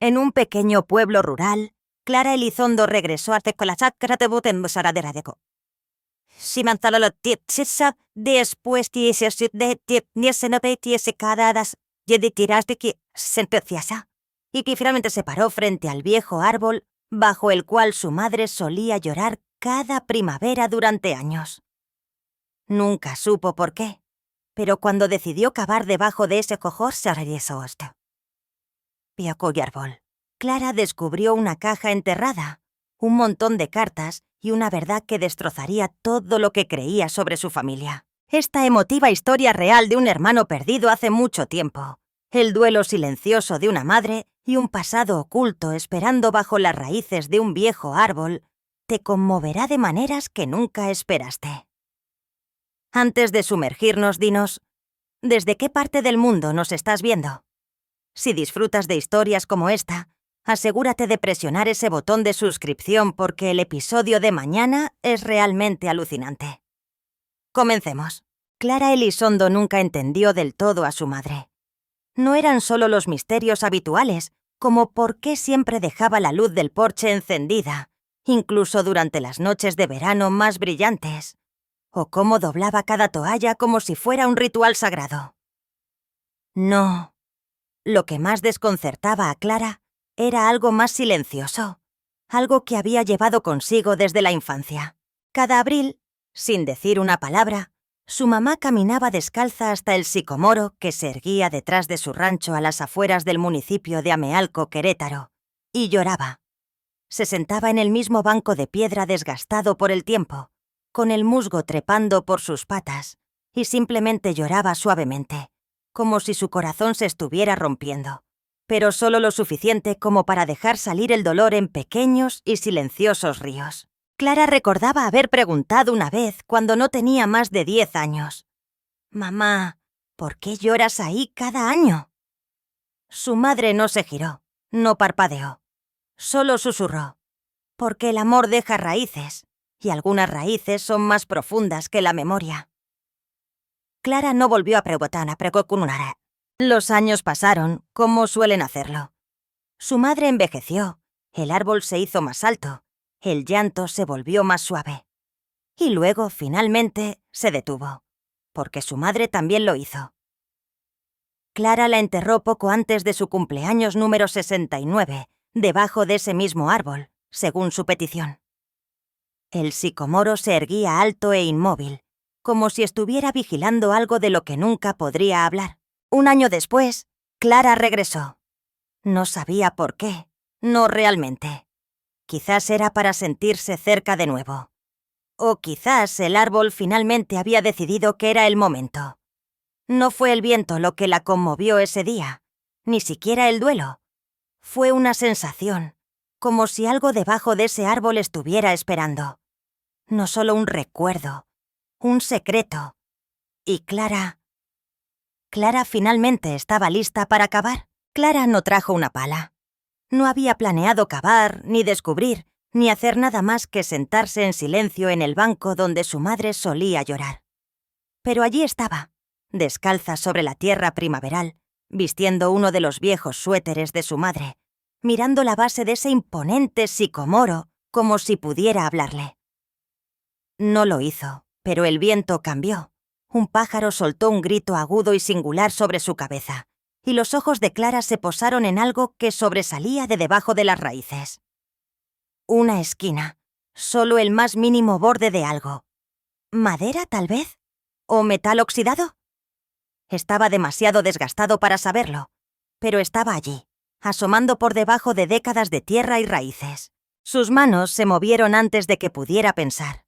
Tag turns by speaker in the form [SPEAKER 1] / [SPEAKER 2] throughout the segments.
[SPEAKER 1] En un pequeño pueblo rural, Clara Elizondo regresó a Tecolachacra de Botembosara de Radeko. Si manzalolo tietsissa, después de niesenope tiesecadadas, y de tiras de que sentenciasa, y que finalmente se paró frente al viejo árbol bajo el cual su madre solía llorar cada primavera durante años. Nunca supo por qué, pero cuando decidió cavar debajo de ese cojor se regresó hasta. Piaco y árbol. Clara descubrió una caja enterrada, un montón de cartas y una verdad que destrozaría todo lo que creía sobre su familia. Esta emotiva historia real de un hermano perdido hace mucho tiempo, el duelo silencioso de una madre y un pasado oculto esperando bajo las raíces de un viejo árbol, te conmoverá de maneras que nunca esperaste. Antes de sumergirnos, dinos, ¿desde qué parte del mundo nos estás viendo? Si disfrutas de historias como esta, asegúrate de presionar ese botón de suscripción porque el episodio de mañana es realmente alucinante. Comencemos. Clara Elizondo nunca entendió del todo a su madre. No eran solo los misterios habituales, como por qué siempre dejaba la luz del porche encendida, incluso durante las noches de verano más brillantes, o cómo doblaba cada toalla como si fuera un ritual sagrado. No. Lo que más desconcertaba a Clara era algo más silencioso, algo que había llevado consigo desde la infancia. Cada abril, sin decir una palabra, su mamá caminaba descalza hasta el sicomoro que se erguía detrás de su rancho a las afueras del municipio de Amealco, Querétaro, y lloraba. Se sentaba en el mismo banco de piedra desgastado por el tiempo, con el musgo trepando por sus patas, y simplemente lloraba suavemente, como si su corazón se estuviera rompiendo, pero solo lo suficiente como para dejar salir el dolor en pequeños y silenciosos ríos. Clara recordaba haber preguntado una vez cuando no tenía más de 10 años. «Mamá, ¿por qué lloras ahí cada año?» Su madre no se giró, no parpadeó, solo susurró. «Porque el amor deja raíces, y algunas raíces son más profundas que la memoria». Clara no volvió a preguntar. Los años pasaron, como suelen hacerlo. Su madre envejeció, el árbol se hizo más alto, el llanto se volvió más suave. Y luego, finalmente, se detuvo, porque su madre también lo hizo. Clara la enterró poco antes de su cumpleaños número 69, debajo de ese mismo árbol, según su petición. El sicomoro se erguía alto e inmóvil, como si estuviera vigilando algo de lo que nunca podría hablar. Un año después, Clara regresó. No sabía por qué, no realmente. Quizás era para sentirse cerca de nuevo. O quizás el árbol finalmente había decidido que era el momento. No fue el viento lo que la conmovió ese día, ni siquiera el duelo. Fue una sensación, como si algo debajo de ese árbol estuviera esperando. No solo un recuerdo, un secreto. Y Clara finalmente estaba lista para cavar. Clara no trajo una pala. No había planeado cavar, ni descubrir, ni hacer nada más que sentarse en silencio en el banco donde su madre solía llorar. Pero allí estaba, descalza sobre la tierra primaveral, vistiendo uno de los viejos suéteres de su madre, mirando la base de ese imponente sicomoro como si pudiera hablarle. No lo hizo, pero el viento cambió. Un pájaro soltó un grito agudo y singular sobre su cabeza, y los ojos de Clara se posaron en algo que sobresalía de debajo de las raíces. Una esquina, solo el más mínimo borde de algo. ¿Madera, tal vez? ¿O metal oxidado? Estaba demasiado desgastado para saberlo, pero estaba allí, asomando por debajo de décadas de tierra y raíces. Sus manos se movieron antes de que pudiera pensar.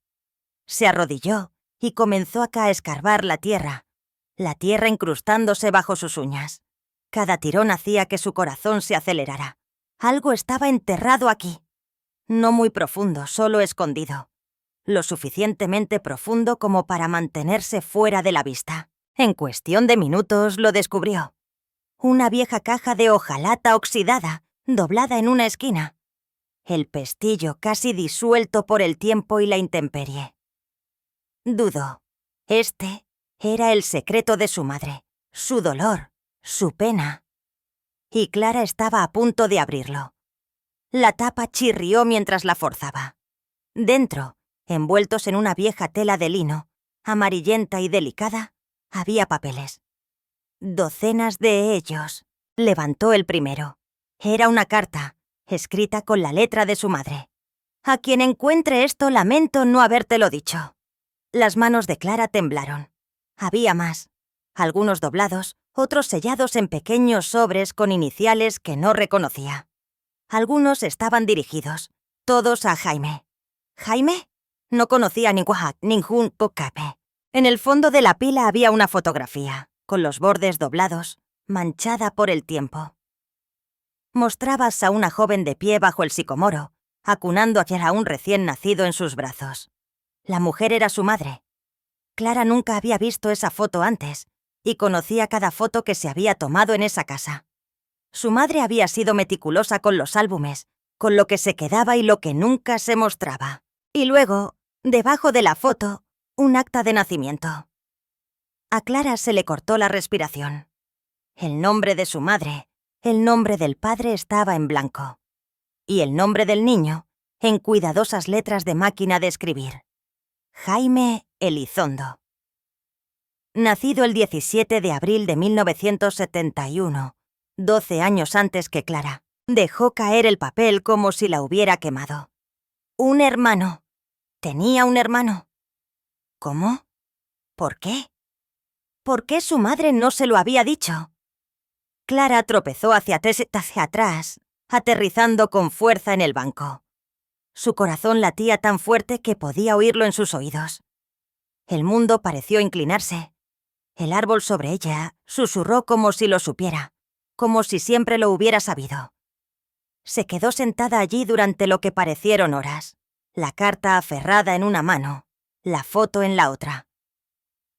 [SPEAKER 1] Se arrodilló y comenzó a escarbar la tierra incrustándose bajo sus uñas. Cada tirón hacía que su corazón se acelerara. Algo estaba enterrado aquí. No muy profundo, solo escondido. Lo suficientemente profundo como para mantenerse fuera de la vista. En cuestión de minutos lo descubrió. Una vieja caja de hojalata oxidada, doblada en una esquina. El pestillo casi disuelto por el tiempo y la intemperie. Dudó. Este era el secreto de su madre, su dolor, su pena. y Clara estaba a punto de abrirlo. La tapa chirrió mientras la forzaba. Dentro, envueltos en una vieja tela de lino, amarillenta y delicada, había papeles. Docenas de ellos. Levantó el primero. Era una carta, escrita con la letra de su madre. A quien encuentre esto, lamento no habértelo dicho. Las manos de Clara temblaron. Había más. Algunos doblados, otros sellados en pequeños sobres con iniciales que no reconocía. Algunos estaban dirigidos, todos a Jaime. ¿Jaime? No conocía ningún Pocape. En el fondo de la pila había una fotografía, con los bordes doblados, manchada por el tiempo. Mostrabas a una joven de pie bajo el sicomoro, acunando a un recién nacido en sus brazos. La mujer era su madre. Clara nunca había visto esa foto antes, y conocía cada foto que se había tomado en esa casa. Su madre había sido meticulosa con los álbumes, con lo que se quedaba y lo que nunca se mostraba. Y luego, debajo de la foto, un acta de nacimiento. A Clara se le cortó la respiración. El nombre de su madre, el nombre del padre estaba en blanco. Y el nombre del niño, en cuidadosas letras de máquina de escribir. Jaime Elizondo. Nacido el 17 de abril de 1971, 12 años antes que Clara, dejó caer el papel como si la hubiera quemado. Un hermano. Tenía un hermano. ¿Cómo? ¿Por qué? ¿Por qué su madre no se lo había dicho? Clara tropezó hacia atrás, aterrizando con fuerza en el banco. Su corazón latía tan fuerte que podía oírlo en sus oídos. El mundo pareció inclinarse. El árbol sobre ella susurró como si lo supiera, como si siempre lo hubiera sabido. Se quedó sentada allí durante lo que parecieron horas, la carta aferrada en una mano, la foto en la otra.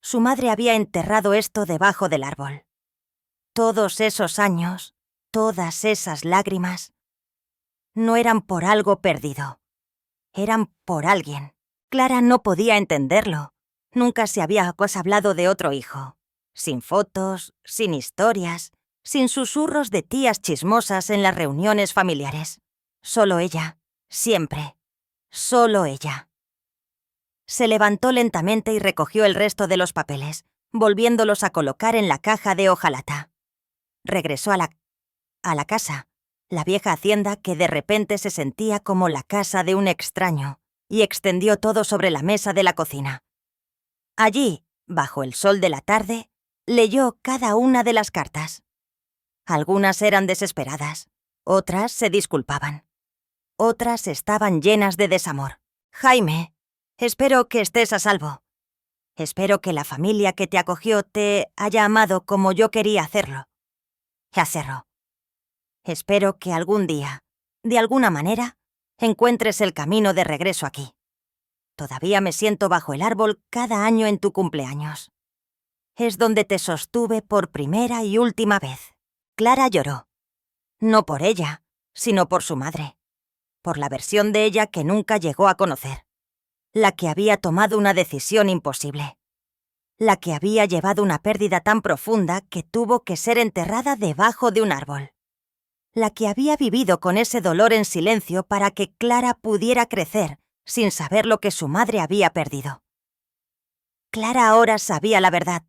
[SPEAKER 1] Su madre había enterrado esto debajo del árbol. Todos esos años, todas esas lágrimas, no eran por algo perdido. Eran por alguien. Clara no podía entenderlo. Nunca se había hablado de otro hijo. Sin fotos, sin historias, sin susurros de tías chismosas en las reuniones familiares. Solo ella, siempre. Solo ella. Se levantó lentamente y recogió el resto de los papeles, volviéndolos a colocar en la caja de hojalata. Regresó a la casa, la vieja hacienda que de repente se sentía como la casa de un extraño, y extendió todo sobre la mesa de la cocina. Allí, bajo el sol de la tarde, leyó cada una de las cartas. Algunas eran desesperadas, otras se disculpaban. Otras estaban llenas de desamor. Jaime, espero que estés a salvo. Espero que la familia que te acogió te haya amado como yo quería hacerlo. Espero que algún día, de alguna manera, encuentres el camino de regreso aquí. Todavía me siento bajo el árbol cada año en tu cumpleaños. Es donde te sostuve por primera y última vez. Clara lloró. No por ella, sino por su madre. Por la versión de ella que nunca llegó a conocer. La que había tomado una decisión imposible. La que había llevado una pérdida tan profunda que tuvo que ser enterrada debajo de un árbol. La que había vivido con ese dolor en silencio para que Clara pudiera crecer sin saber lo que su madre había perdido. Clara ahora sabía la verdad,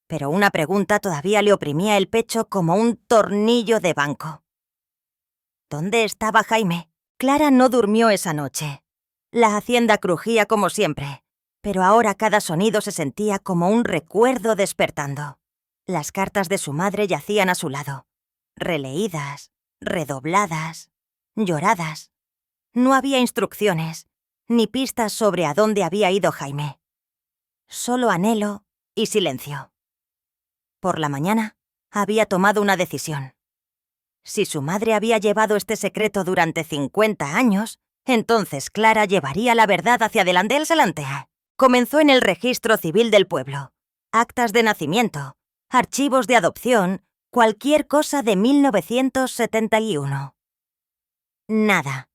[SPEAKER 1] pero una pregunta todavía le oprimía el pecho como un tornillo de banco. ¿Dónde estaba Jaime? Clara no durmió esa noche. La hacienda crujía como siempre, pero ahora cada sonido se sentía como un recuerdo despertando. Las cartas de su madre yacían a su lado, releídas, redobladas, lloradas. No había instrucciones, ni pistas sobre a dónde había ido Jaime. Solo anhelo y silencio. Por la mañana, había tomado una decisión. Si su madre había llevado este secreto durante 50 años, entonces Clara llevaría la verdad hacia adelante. Comenzó en el registro civil del pueblo. Actas de nacimiento, archivos de adopción, cualquier cosa de 1971. Nada.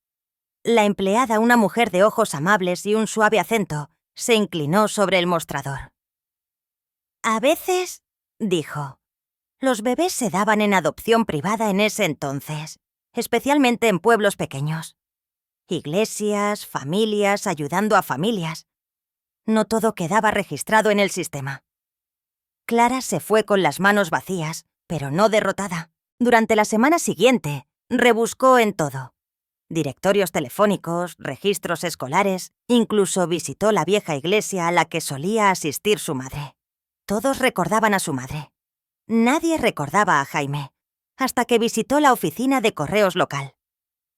[SPEAKER 1] La empleada, una mujer de ojos amables y un suave acento, se inclinó sobre el mostrador. A veces, dijo, Los bebés se daban en adopción privada en ese entonces, especialmente en pueblos pequeños. Iglesias, familias, ayudando a familias. No todo quedaba registrado en el sistema. Clara se fue con las manos vacías, pero no derrotada. Durante la semana siguiente, rebuscó en todo. Directorios telefónicos, registros escolares, incluso visitó la vieja iglesia a la que solía asistir su madre. Todos recordaban a su madre. Nadie recordaba a Jaime, hasta que visitó la oficina de correos local.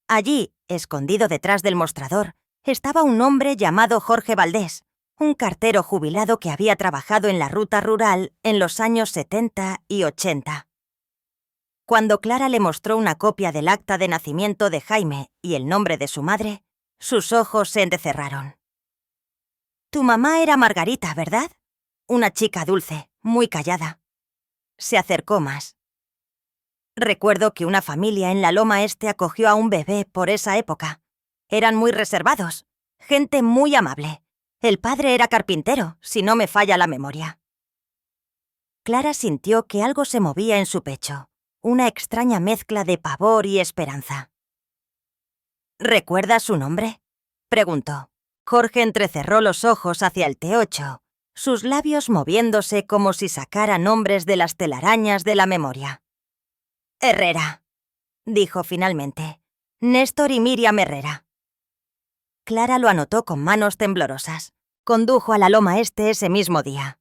[SPEAKER 1] Allí, escondido detrás del mostrador, estaba un hombre llamado Jorge Valdés, un cartero jubilado que había trabajado en la ruta rural en los años 70 y 80. Cuando Clara le mostró una copia del acta de nacimiento de Jaime y el nombre de su madre, sus ojos se entrecerraron. «Tu mamá era Margarita, ¿verdad? Una chica dulce, muy callada». Se acercó más. «Recuerdo que una familia en la Loma Este acogió a un bebé por esa época. Eran muy reservados, gente muy amable. El padre era carpintero, si no me falla la memoria». Clara sintió que algo se movía en su pecho. Una extraña mezcla de pavor y esperanza. «¿Recuerdas su nombre?», preguntó. Jorge entrecerró los ojos hacia el T8, sus labios moviéndose como si sacara nombres de las telarañas de la memoria. «Herrera», dijo finalmente. «Néstor y Miriam Herrera». Clara lo anotó con manos temblorosas. Condujo a la Loma Este ese mismo día.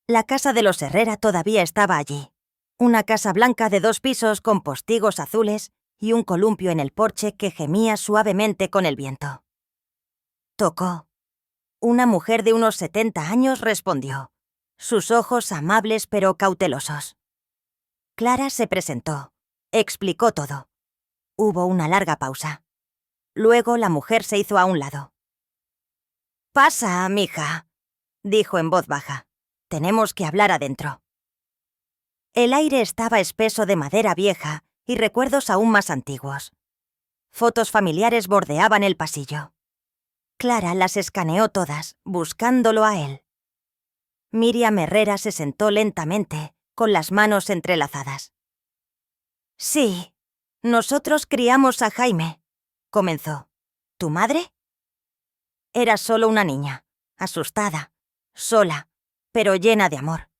[SPEAKER 1] La casa de los Herrera todavía estaba allí. Una casa blanca de 2 pisos con postigos azules y un columpio en el porche que gemía suavemente con el viento. Tocó. Una mujer de unos 70 años respondió, sus ojos amables pero cautelosos. Clara se presentó, explicó todo. Hubo una larga pausa. Luego la mujer se hizo a un lado. «Pasa, mija», dijo en voz baja. «Tenemos que hablar adentro». El aire estaba espeso de madera vieja y recuerdos aún más antiguos. Fotos familiares bordeaban el pasillo. Clara las escaneó todas, buscándolo a él. Miriam Herrera se sentó lentamente, con las manos entrelazadas. «Sí, nosotros criamos a Jaime», comenzó. «¿Tu madre?» Era solo una niña, asustada, sola, pero llena de amor.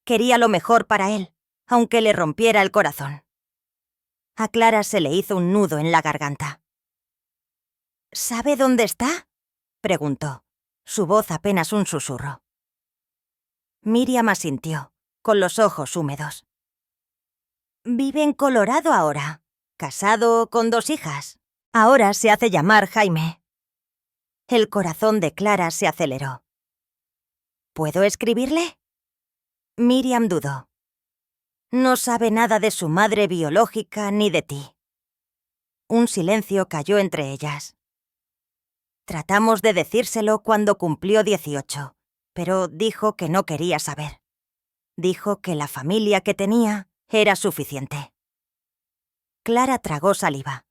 [SPEAKER 1] Quería lo mejor para él, aunque le rompiera el corazón. A Clara se le hizo un nudo en la garganta. «¿Sabe dónde está?», preguntó, su voz apenas un susurro. Miriam asintió, con los ojos húmedos. «Vive en Colorado ahora, casado con 2 hijas. Ahora se hace llamar Jaime». El corazón de Clara se aceleró. «¿Puedo escribirle?». Miriam dudó. «No sabe nada de su madre biológica ni de ti». Un silencio cayó entre ellas. Tratamos de decírselo cuando cumplió 18, pero dijo que no quería saber. Dijo que la familia que tenía era suficiente. Clara tragó saliva.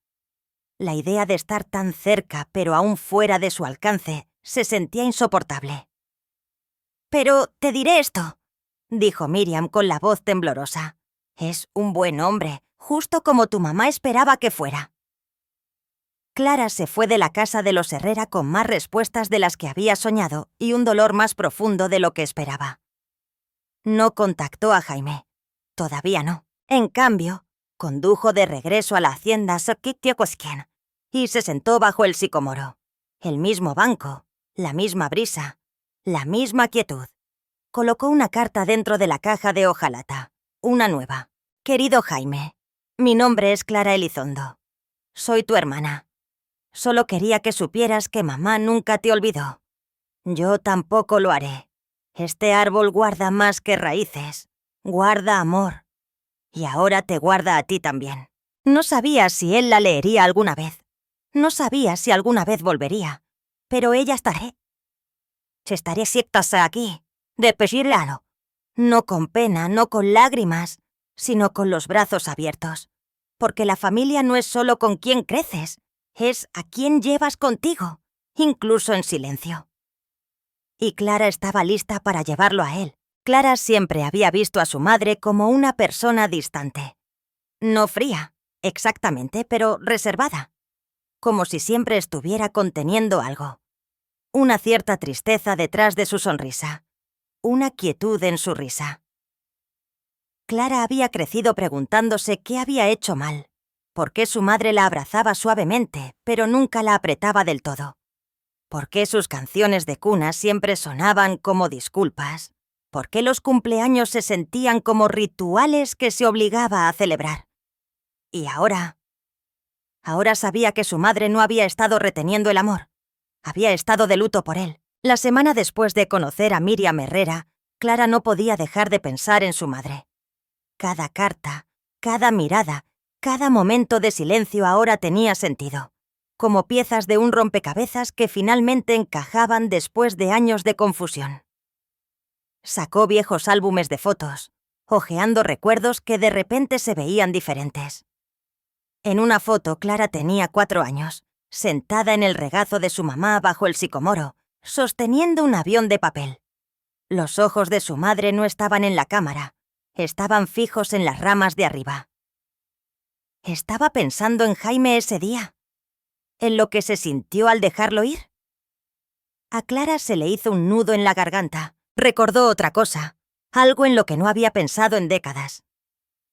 [SPEAKER 1] La idea de estar tan cerca, pero aún fuera de su alcance, se sentía insoportable. «Pero te diré esto», dijo Miriam con la voz temblorosa. «Es un buen hombre, justo como tu mamá esperaba que fuera». Clara se fue de la casa de los Herrera con más respuestas de las que había soñado y un dolor más profundo de lo que esperaba. No contactó a Jaime. Todavía no. En cambio, condujo de regreso a la hacienda Soquiktiokoskien y se sentó bajo el sicomoro. El mismo banco, la misma brisa, la misma quietud. Colocó una carta dentro de la caja de hojalata. Una nueva. «Querido Jaime, mi nombre es Clara Elizondo. Soy tu hermana. Solo quería que supieras que mamá nunca te olvidó. Yo tampoco lo haré. Este árbol guarda más que raíces. Guarda amor. Y ahora te guarda a ti también». No sabía si él la leería alguna vez. No sabía si alguna vez volvería. Pero ella estaré. Estaré siectas aquí, de pesirlano. No con pena, no con lágrimas, sino con los brazos abiertos. Porque la familia no es solo con quien creces, es a quien llevas contigo, incluso en silencio. Y Clara estaba lista para llevarlo a él, Clara siempre había visto a su madre como una persona distante. No fría, exactamente, pero reservada. Como si siempre estuviera conteniendo algo. Una cierta tristeza detrás de su sonrisa. Una quietud en su risa. Clara había crecido preguntándose qué había hecho mal. ¿Por qué su madre la abrazaba suavemente, pero nunca la apretaba del todo? ¿Por qué sus canciones de cuna siempre sonaban como disculpas? ¿Por qué los cumpleaños se sentían como rituales que se obligaba a celebrar? Y ahora sabía que su madre no había estado reteniendo el amor. Había estado de luto por él. La semana después de conocer a Miriam Herrera, Clara no podía dejar de pensar en su madre. Cada carta, cada mirada, cada momento de silencio ahora tenía sentido, como piezas de un rompecabezas que finalmente encajaban después de años de confusión. Sacó viejos álbumes de fotos, hojeando recuerdos que de repente se veían diferentes. En una foto, Clara tenía 4 años, sentada en el regazo de su mamá bajo el sicomoro, sosteniendo un avión de papel. Los ojos de su madre no estaban en la cámara, estaban fijos en las ramas de arriba. ¿Estaba pensando en Jaime ese día? ¿En lo que se sintió al dejarlo ir? A Clara se le hizo un nudo en la garganta. Recordó otra cosa, algo en lo que no había pensado en décadas.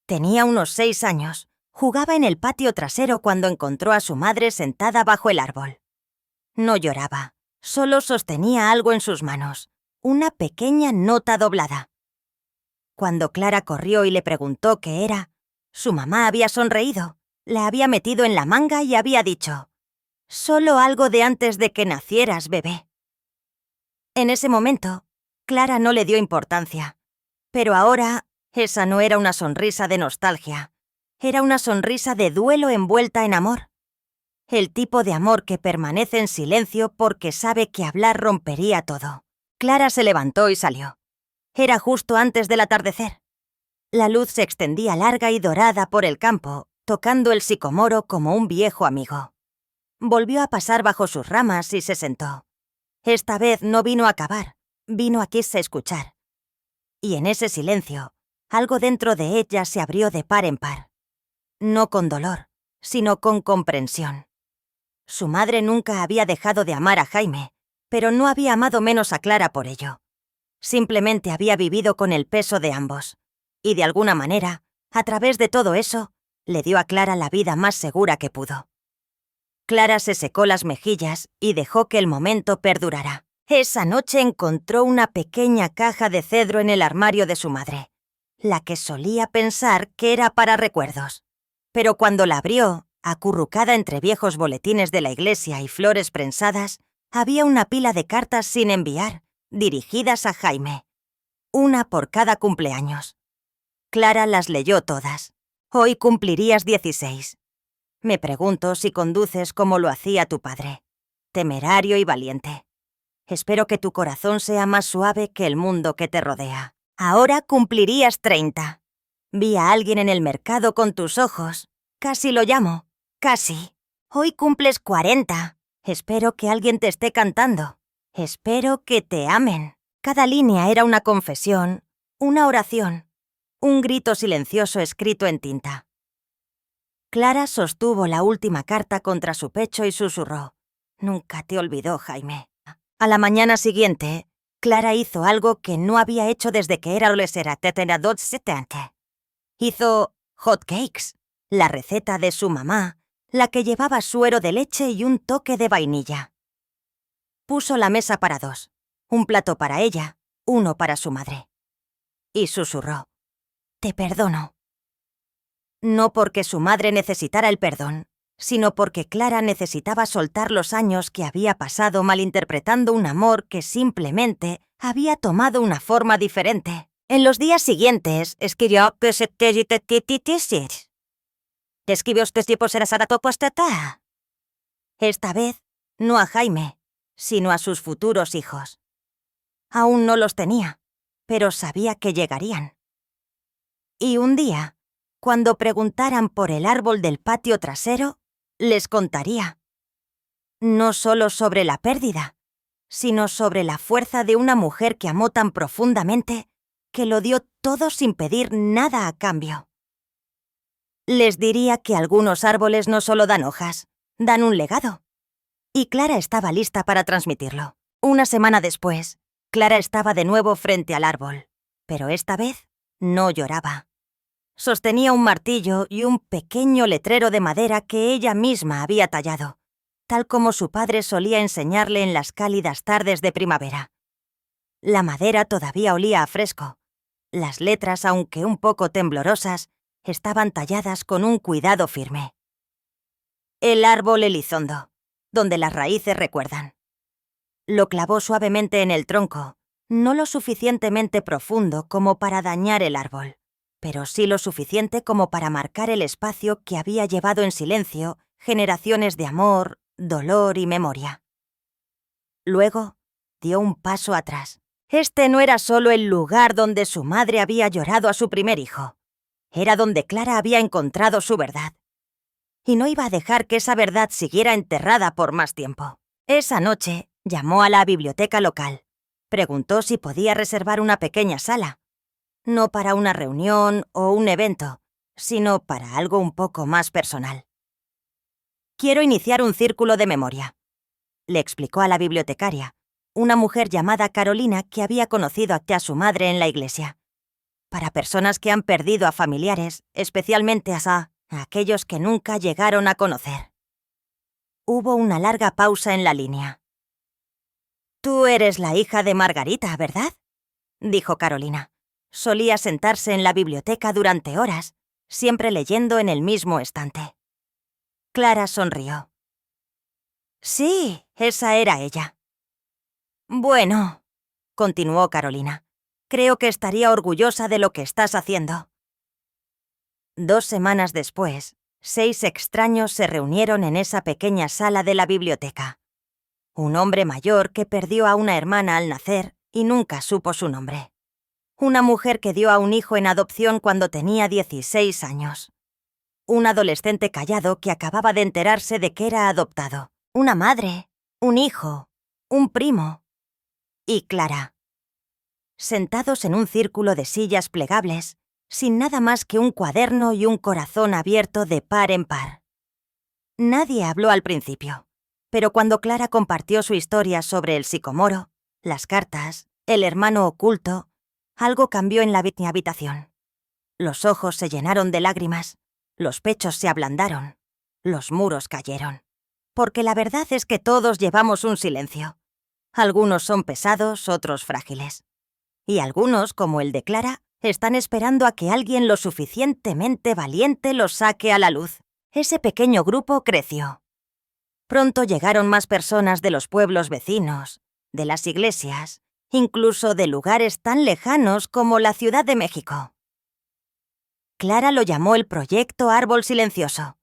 [SPEAKER 1] Tenía unos 6 años. Jugaba en el patio trasero cuando encontró a su madre sentada bajo el árbol. No lloraba, solo sostenía algo en sus manos, una pequeña nota doblada. Cuando Clara corrió y le preguntó qué era, su mamá había sonreído, la había metido en la manga y había dicho: «Solo algo de antes de que nacieras, bebé». En ese momento, Clara no le dio importancia, pero ahora esa no era una sonrisa de nostalgia. Era una sonrisa de duelo envuelta en amor. El tipo de amor que permanece en silencio porque sabe que hablar rompería todo. Clara se levantó y salió. Era justo antes del atardecer. La luz se extendía larga y dorada por el campo, tocando el sicomoro como un viejo amigo. Volvió a pasar bajo sus ramas y se sentó. Esta vez no vino a cavar, vino a quise escuchar. Y en ese silencio, algo dentro de ella se abrió de par en par. No con dolor, sino con comprensión. Su madre nunca había dejado de amar a Jaime, pero no había amado menos a Clara por ello. Simplemente había vivido con el peso de ambos. Y de alguna manera, a través de todo eso, le dio a Clara la vida más segura que pudo. Clara se secó las mejillas y dejó que el momento perdurara. Esa noche encontró una pequeña caja de cedro en el armario de su madre, la que solía pensar que era para recuerdos. Pero cuando la abrió, acurrucada entre viejos boletines de la iglesia y flores prensadas, había una pila de cartas sin enviar, dirigidas a Jaime. Una por cada cumpleaños. Clara las leyó todas. Hoy cumplirías 16. Me pregunto si conduces como lo hacía tu padre. Temerario y valiente. Espero que tu corazón sea más suave que el mundo que te rodea. Ahora cumplirías 30. Vi a alguien en el mercado con tus ojos. Casi lo llamo. Casi. Hoy cumples 40. Espero que alguien te esté cantando. Espero que te amen. Cada línea era una confesión, una oración, un grito silencioso escrito en tinta. Clara sostuvo la última carta contra su pecho y susurró: «Nunca te olvidó, Jaime». A la mañana siguiente, Clara hizo algo que no había hecho desde que era adolescente. Hizo hot cakes, la receta de su mamá, la que llevaba suero de leche y un toque de vainilla. Puso la mesa para 2, un plato para ella, uno para su madre. Y susurró: «Te perdono». No porque su madre necesitara el perdón, sino porque Clara necesitaba soltar los años que había pasado malinterpretando un amor que simplemente había tomado una forma diferente. En los días siguientes, escribió que se escribió este tipo será saratopostata. Esta vez, no a Jaime, sino a sus futuros hijos. Aún no los tenía, pero sabía que llegarían. Y un día, cuando preguntaran por el árbol del patio trasero, les contaría. No solo sobre la pérdida, sino sobre la fuerza de una mujer que amó tan profundamente que lo dio todo sin pedir nada a cambio. Les diría que algunos árboles no solo dan hojas, dan un legado. Y Clara estaba lista para transmitirlo. Una semana después, Clara estaba de nuevo frente al árbol, pero esta vez no lloraba. Sostenía un martillo y un pequeño letrero de madera que ella misma había tallado, tal como su padre solía enseñarle en las cálidas tardes de primavera. La madera todavía olía a fresco. Las letras, aunque un poco temblorosas, estaban talladas con un cuidado firme. El árbol Elizondo, donde las raíces recuerdan. Lo clavó suavemente en el tronco, no lo suficientemente profundo como para dañar el árbol, pero sí lo suficiente como para marcar el espacio que había llevado en silencio generaciones de amor, dolor y memoria. Luego, dio un paso atrás. Este no era solo el lugar donde su madre había llorado a su primer hijo. Era donde Clara había encontrado su verdad. Y no iba a dejar que esa verdad siguiera enterrada por más tiempo. Esa noche, llamó a la biblioteca local. Preguntó si podía reservar una pequeña sala. No para una reunión o un evento, sino para algo un poco más personal. «Quiero iniciar un círculo de memoria», le explicó a la bibliotecaria, una mujer llamada Carolina que había conocido a su madre en la iglesia. Para personas que han perdido a familiares, especialmente a aquellos que nunca llegaron a conocer. Hubo una larga pausa en la línea. «Tú eres la hija de Margarita, ¿verdad?», dijo Carolina. Solía sentarse en la biblioteca durante horas, siempre leyendo en el mismo estante. Clara sonrió. «Sí, esa era ella». «Bueno», continuó Carolina, «creo que estaría orgullosa de lo que estás haciendo». 2 semanas después, 6 extraños se reunieron en esa pequeña sala de la biblioteca. Un hombre mayor que perdió a una hermana al nacer y nunca supo su nombre. Una mujer que dio a un hijo en adopción cuando tenía 16 años. Un adolescente callado que acababa de enterarse de que era adoptado. Una madre, un hijo, un primo. Y Clara. Sentados en un círculo de sillas plegables, sin nada más que un cuaderno y un corazón abierto de par en par. Nadie habló al principio, pero cuando Clara compartió su historia sobre el sicomoro, las cartas, el hermano oculto, algo cambió en la habitación. Los ojos se llenaron de lágrimas, los pechos se ablandaron, los muros cayeron. Porque la verdad es que todos llevamos un silencio. Algunos son pesados, otros frágiles. Y algunos, como el de Clara, están esperando a que alguien lo suficientemente valiente los saque a la luz. Ese pequeño grupo creció. Pronto llegaron más personas de los pueblos vecinos, de las iglesias, incluso de lugares tan lejanos como la Ciudad de México. Clara lo llamó el Proyecto Árbol Silencioso,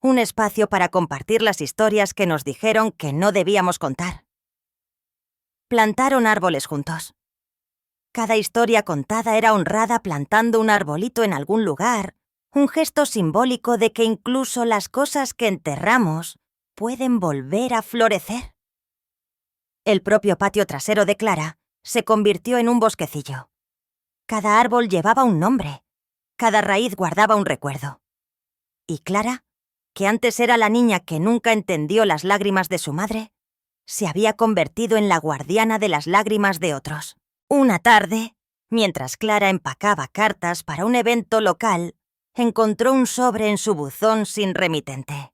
[SPEAKER 1] un espacio para compartir las historias que nos dijeron que no debíamos contar. Plantaron árboles juntos. Cada historia contada era honrada plantando un arbolito en algún lugar, un gesto simbólico de que incluso las cosas que enterramos pueden volver a florecer. El propio patio trasero de Clara se convirtió en un bosquecillo. Cada árbol llevaba un nombre, cada raíz guardaba un recuerdo. Y Clara, que antes era la niña que nunca entendió las lágrimas de su madre, se había convertido en la guardiana de las lágrimas de otros. Una tarde, mientras Clara empacaba cartas para un evento local, encontró un sobre en su buzón sin remitente.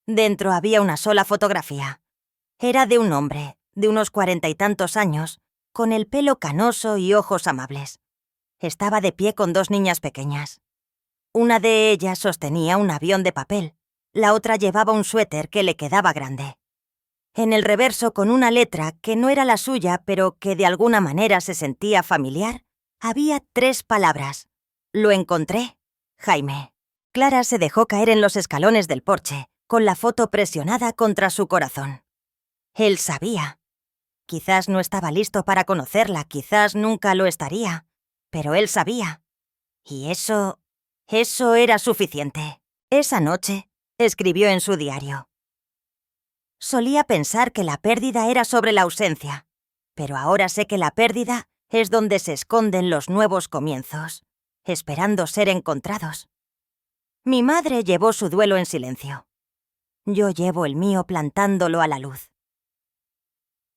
[SPEAKER 1] Dentro había una sola fotografía. Era de un hombre, de unos 40 y tantos años, con el pelo canoso y ojos amables. Estaba de pie con 2 niñas pequeñas. Una de ellas sostenía un avión de papel, la otra llevaba un suéter que le quedaba grande. En el reverso, con una letra que no era la suya, pero que de alguna manera se sentía familiar, había 3 palabras. «Lo encontré, Jaime». Clara se dejó caer en los escalones del porche, con la foto presionada contra su corazón. Él sabía. Quizás no estaba listo para conocerla, quizás nunca lo estaría, pero él sabía. Y eso era suficiente. Esa noche, escribió en su diario. Solía pensar que la pérdida era sobre la ausencia, pero ahora sé que la pérdida es donde se esconden los nuevos comienzos, esperando ser encontrados. Mi madre llevó su duelo en silencio. Yo llevo el mío plantándolo a la luz.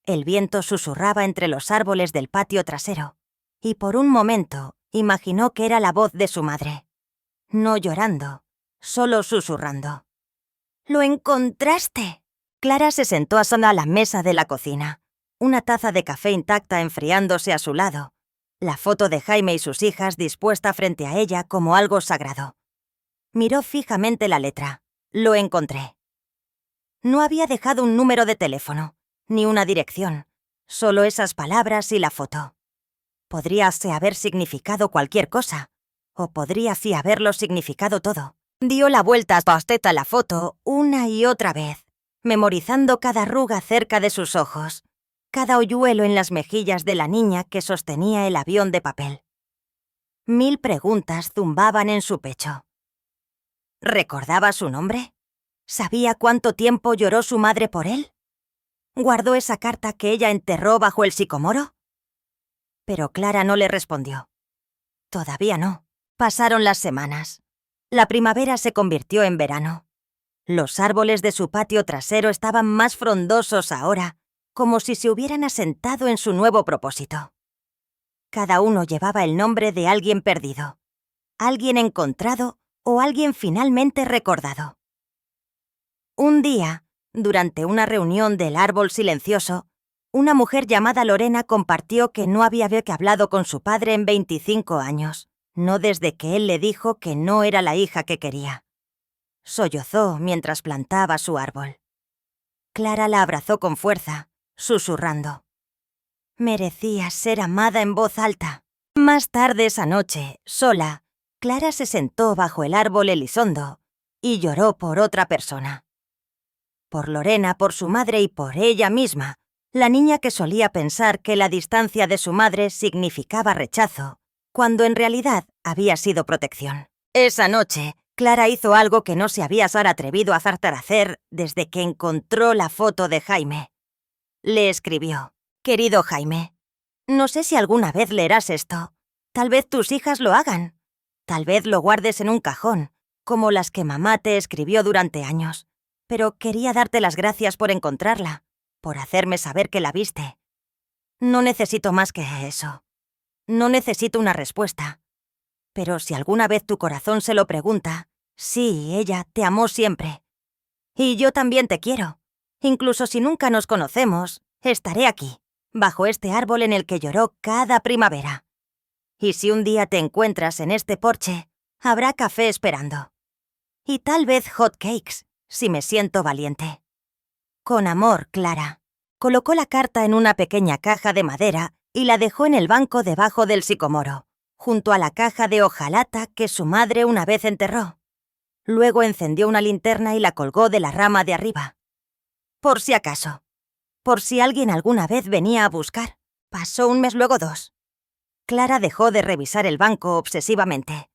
[SPEAKER 1] El viento susurraba entre los árboles del patio trasero, y por un momento imaginó que era la voz de su madre. No llorando, solo susurrando. «¡Lo encontraste!». Clara se sentó a sola a la mesa de la cocina, una taza de café intacta enfriándose a su lado, la foto de Jaime y sus hijas dispuesta frente a ella como algo sagrado. Miró fijamente la letra. Lo encontré. No había dejado un número de teléfono, ni una dirección, solo esas palabras y la foto. Podríase haber significado cualquier cosa, o podría sí haberlo significado todo. Dio la vuelta a pasteta la foto una y otra vez, memorizando cada arruga cerca de sus ojos, cada hoyuelo en las mejillas de la niña que sostenía el avión de papel. 1000 preguntas zumbaban en su pecho. ¿Recordaba su nombre? ¿Sabía cuánto tiempo lloró su madre por él? ¿Guardó esa carta que ella enterró bajo el sicomoro? Pero Clara no le respondió. Todavía no. Pasaron las semanas. La primavera se convirtió en verano. Los árboles de su patio trasero estaban más frondosos ahora, como si se hubieran asentado en su nuevo propósito. Cada uno llevaba el nombre de alguien perdido, alguien encontrado o alguien finalmente recordado. Un día, durante una reunión del árbol silencioso, una mujer llamada Lorena compartió que no había hablado con su padre en 25 años, no desde que él le dijo que no era la hija que quería. Sollozó mientras plantaba su árbol. Clara la abrazó con fuerza, susurrando. Merecías ser amada en voz alta. Más tarde esa noche, sola, Clara se sentó bajo el árbol Elizondo y lloró por otra persona. Por Lorena, por su madre y por ella misma, la niña que solía pensar que la distancia de su madre significaba rechazo, cuando en realidad había sido protección. Esa noche, Clara hizo algo que no se había atrevido a hacer desde que encontró la foto de Jaime. Le escribió: «Querido Jaime, no sé si alguna vez leerás esto. Tal vez tus hijas lo hagan. Tal vez lo guardes en un cajón, como las que mamá te escribió durante años. Pero quería darte las gracias por encontrarla, por hacerme saber que la viste. No necesito más que eso. No necesito una respuesta. Pero si alguna vez tu corazón se lo pregunta, sí, ella te amó siempre. Y yo también te quiero. Incluso si nunca nos conocemos, estaré aquí, bajo este árbol en el que lloró cada primavera. Y si un día te encuentras en este porche, habrá café esperando. Y tal vez hot cakes, si me siento valiente. Con amor, Clara». Colocó la carta en una pequeña caja de madera y la dejó en el banco debajo del sicomoro, junto a la caja de hojalata que su madre una vez enterró. Luego encendió una linterna y la colgó de la rama de arriba. Por si acaso. Por si alguien alguna vez venía a buscar. Pasó un mes, luego 2. Clara dejó de revisar el banco obsesivamente.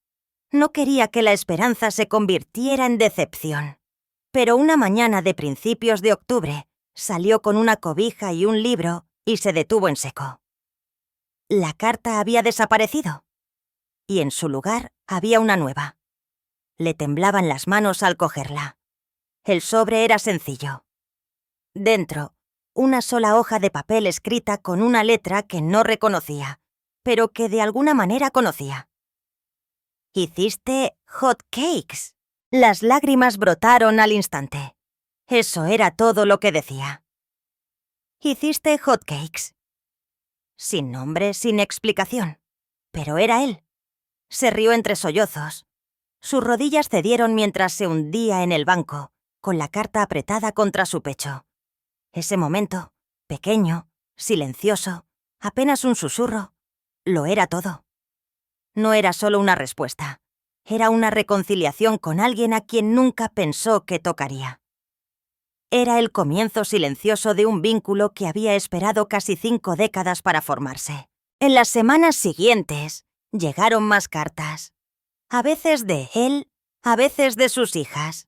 [SPEAKER 1] No quería que la esperanza se convirtiera en decepción. Pero una mañana de principios de octubre, salió con una cobija y un libro y se detuvo en seco. La carta había desaparecido. Y en su lugar había una nueva. Le temblaban las manos al cogerla. El sobre era sencillo. Dentro, una sola hoja de papel escrita con una letra que no reconocía, pero que de alguna manera conocía. «Hiciste hot cakes». Las lágrimas brotaron al instante. Eso era todo lo que decía. «Hiciste hot cakes». Sin nombre, sin explicación. Pero era él. Se rió entre sollozos. Sus rodillas cedieron mientras se hundía en el banco, con la carta apretada contra su pecho. Ese momento, pequeño, silencioso, apenas un susurro, lo era todo. No era solo una respuesta. Era una reconciliación con alguien a quien nunca pensó que tocaría. Era el comienzo silencioso de un vínculo que había esperado casi 5 décadas para formarse. En las semanas siguientes, llegaron más cartas. A veces de él, a veces de sus hijas.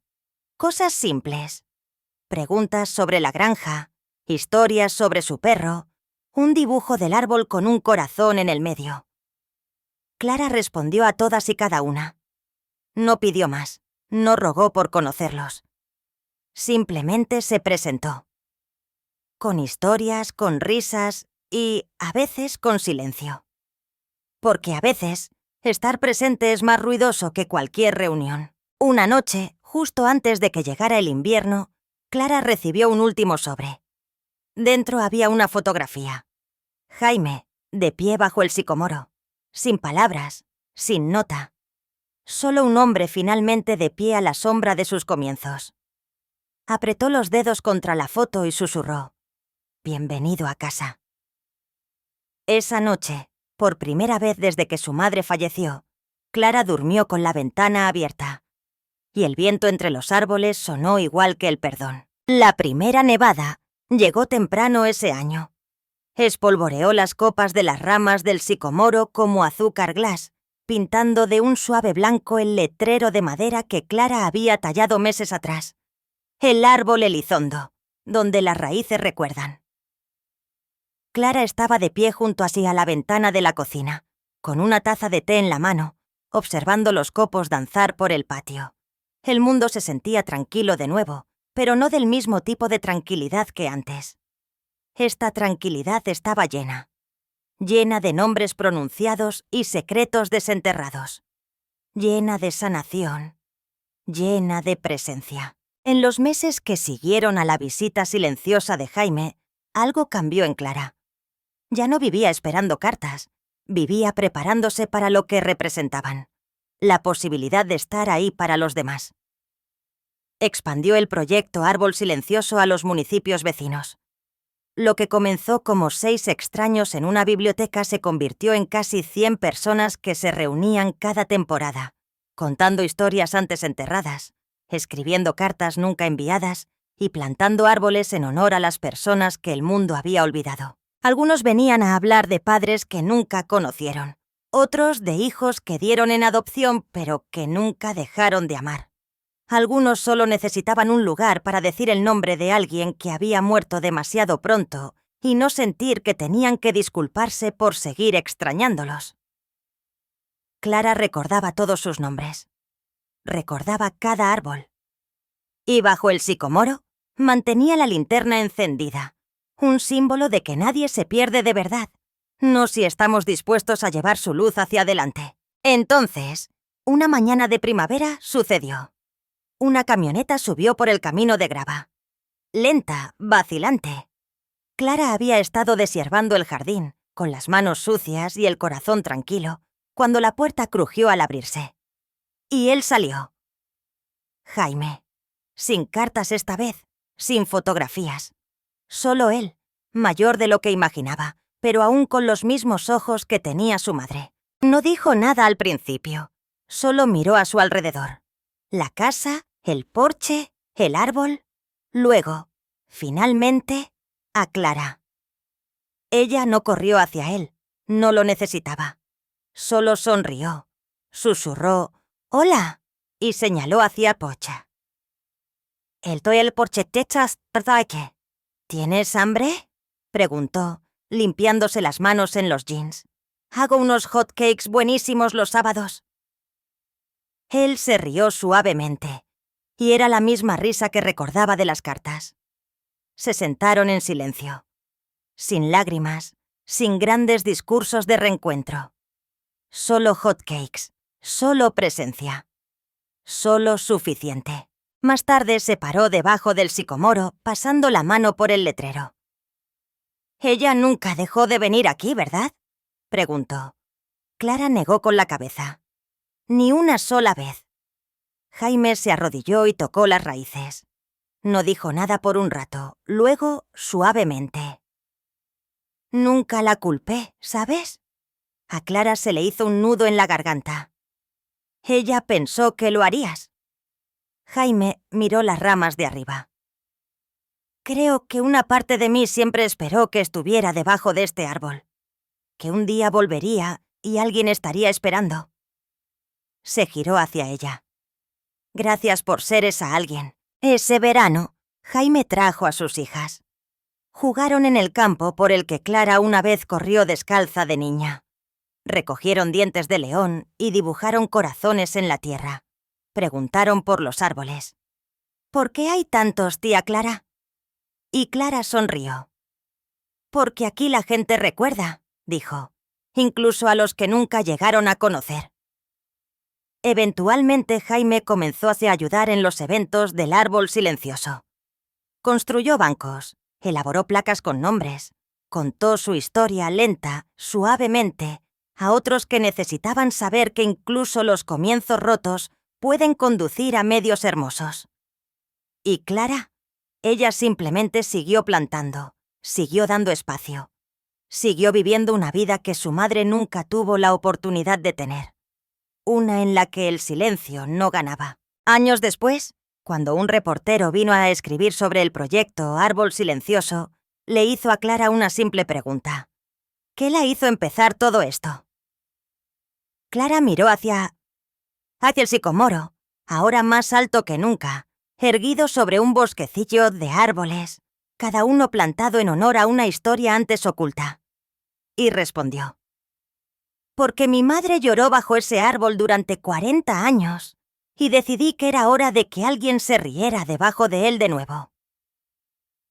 [SPEAKER 1] Cosas simples. Preguntas sobre la granja, historias sobre su perro, un dibujo del árbol con un corazón en el medio. Clara respondió a todas y cada una. No pidió más, no rogó por conocerlos. Simplemente se presentó. Con historias, con risas y, a veces, con silencio. Porque a veces, estar presente es más ruidoso que cualquier reunión. Una noche, justo antes de que llegara el invierno, Clara recibió un último sobre. Dentro había una fotografía. Jaime, de pie bajo el sicomoro, sin palabras, sin nota. Solo un hombre finalmente de pie a la sombra de sus comienzos. Apretó los dedos contra la foto y susurró: «Bienvenido a casa». Esa noche, por primera vez desde que su madre falleció, Clara durmió con la ventana abierta. Y el viento entre los árboles sonó igual que el perdón. La primera nevada llegó temprano ese año. Espolvoreó las copas de las ramas del sicomoro como azúcar glass, pintando de un suave blanco el letrero de madera que Clara había tallado meses atrás. El árbol Elizondo, donde las raíces recuerdan. Clara estaba de pie junto así a la ventana de la cocina, con una taza de té en la mano, observando los copos danzar por el patio. El mundo se sentía tranquilo de nuevo, pero no del mismo tipo de tranquilidad que antes. Esta tranquilidad estaba llena de nombres pronunciados y secretos desenterrados, llena de sanación, llena de presencia. En los meses que siguieron a la visita silenciosa de Jaime, algo cambió en Clara. Ya no vivía esperando cartas, vivía preparándose para lo que representaban, la posibilidad de estar ahí para los demás. Expandió el proyecto Árbol Silencioso a los municipios vecinos. Lo que comenzó como 6 extraños en una biblioteca se convirtió en casi 100 personas que se reunían cada temporada, contando historias antes enterradas, escribiendo cartas nunca enviadas y plantando árboles en honor a las personas que el mundo había olvidado. Algunos venían a hablar de padres que nunca conocieron, otros de hijos que dieron en adopción pero que nunca dejaron de amar. Algunos solo necesitaban un lugar para decir el nombre de alguien que había muerto demasiado pronto y no sentir que tenían que disculparse por seguir extrañándolos. Clara recordaba todos sus nombres. Recordaba cada árbol. Y bajo el sicomoro mantenía la linterna encendida, un símbolo de que nadie se pierde de verdad, no si estamos dispuestos a llevar su luz hacia adelante. Entonces, una mañana de primavera sucedió. Una camioneta subió por el camino de grava. Lenta, vacilante. Clara había estado deshiervando el jardín, con las manos sucias y el corazón tranquilo, cuando la puerta crujió al abrirse. Y él salió. Jaime. Sin cartas esta vez, sin fotografías. Solo él, mayor de lo que imaginaba, pero aún con los mismos ojos que tenía su madre. No dijo nada al principio, solo miró a su alrededor. La casa, el porche, el árbol. Luego, finalmente, a Clara. Ella no corrió hacia él, no lo necesitaba. Solo sonrió, susurró «Hola» y señaló hacia Pocha. «El porchetechas trataike. ¿Tienes hambre?», preguntó, limpiándose las manos en los jeans. «Hago unos hot cakes buenísimos los sábados». Él se rió suavemente, y era la misma risa que recordaba de las cartas. Se sentaron en silencio, sin lágrimas, sin grandes discursos de reencuentro. Solo hot cakes, solo presencia, solo suficiente. Más tarde se paró debajo del sicomoro, pasando la mano por el letrero. «Ella nunca dejó de venir aquí, ¿verdad?», preguntó. Clara negó con la cabeza. «Ni una sola vez». Jaime se arrodilló y tocó las raíces. No dijo nada por un rato, luego, suavemente. «Nunca la culpé, ¿sabes?». A Clara se le hizo un nudo en la garganta. «Ella pensó que lo harías». Jaime miró las ramas de arriba. «Creo que una parte de mí siempre esperó que estuviera debajo de este árbol. Que un día volvería y alguien estaría esperando». Se giró hacia ella. «Gracias por ser esa alguien». Ese verano, Jaime trajo a sus hijas. Jugaron en el campo por el que Clara una vez corrió descalza de niña. Recogieron dientes de león y dibujaron corazones en la tierra. Preguntaron por los árboles. ¿Por qué hay tantos, tía Clara? Y Clara sonrió. Porque aquí la gente recuerda, dijo, incluso a los que nunca llegaron a conocer. Eventualmente Jaime comenzó a ayudar en los eventos del árbol silencioso. Construyó bancos, elaboró placas con nombres, contó su historia lenta, suavemente, a otros que necesitaban saber que incluso los comienzos rotos pueden conducir a medios hermosos. ¿Y Clara? Ella simplemente siguió plantando, siguió dando espacio, siguió viviendo una vida que su madre nunca tuvo la oportunidad de tener. Una en la que el silencio no ganaba. Años después, cuando un reportero vino a escribir sobre el proyecto Árbol Silencioso, le hizo a Clara una simple pregunta. ¿Qué la hizo empezar todo esto? Clara miró hacia el sicomoro, ahora más alto que nunca, erguido sobre un bosquecillo de árboles, cada uno plantado en honor a una historia antes oculta. Y respondió. Porque mi madre lloró bajo ese árbol durante 40 años y decidí que era hora de que alguien se riera debajo de él de nuevo.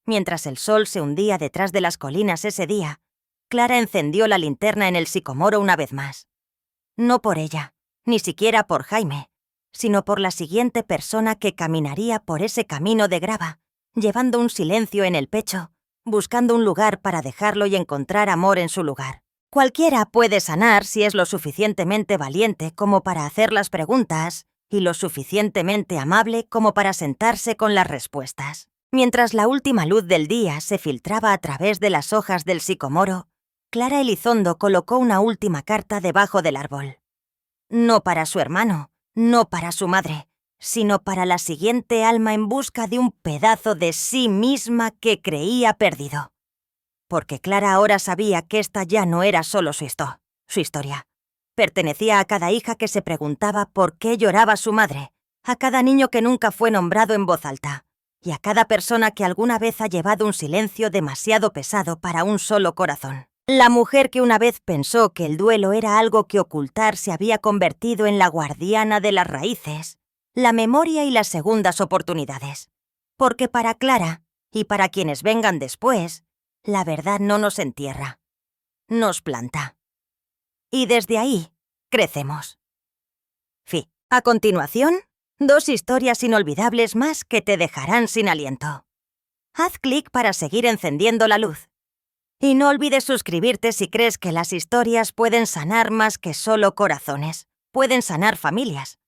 [SPEAKER 1] Mientras el sol se hundía detrás de las colinas ese día, Clara encendió la linterna en el sicomoro una vez más. No por ella, ni siquiera por Jaime, sino por la siguiente persona que caminaría por ese camino de grava, llevando un silencio en el pecho, buscando un lugar para dejarlo y encontrar amor en su lugar. Cualquiera puede sanar si es lo suficientemente valiente como para hacer las preguntas y lo suficientemente amable como para sentarse con las respuestas. Mientras la última luz del día se filtraba a través de las hojas del sicomoro, Clara Elizondo colocó una última carta debajo del árbol. No para su hermano, no para su madre, sino para la siguiente alma en busca de un pedazo de sí misma que creía perdido. Porque Clara ahora sabía que esta ya no era solo su historia. Pertenecía a cada hija que se preguntaba por qué lloraba su madre, a cada niño que nunca fue nombrado en voz alta, y a cada persona que alguna vez ha llevado un silencio demasiado pesado para un solo corazón. La mujer que una vez pensó que el duelo era algo que ocultar se había convertido en la guardiana de las raíces, la memoria y las segundas oportunidades. Porque para Clara, y para quienes vengan después, la verdad no nos entierra, nos planta. Y desde ahí, crecemos. Fin. A continuación, 2 historias inolvidables más que te dejarán sin aliento. Haz clic para seguir encendiendo la luz. Y no olvides suscribirte si crees que las historias pueden sanar más que solo corazones, pueden sanar familias.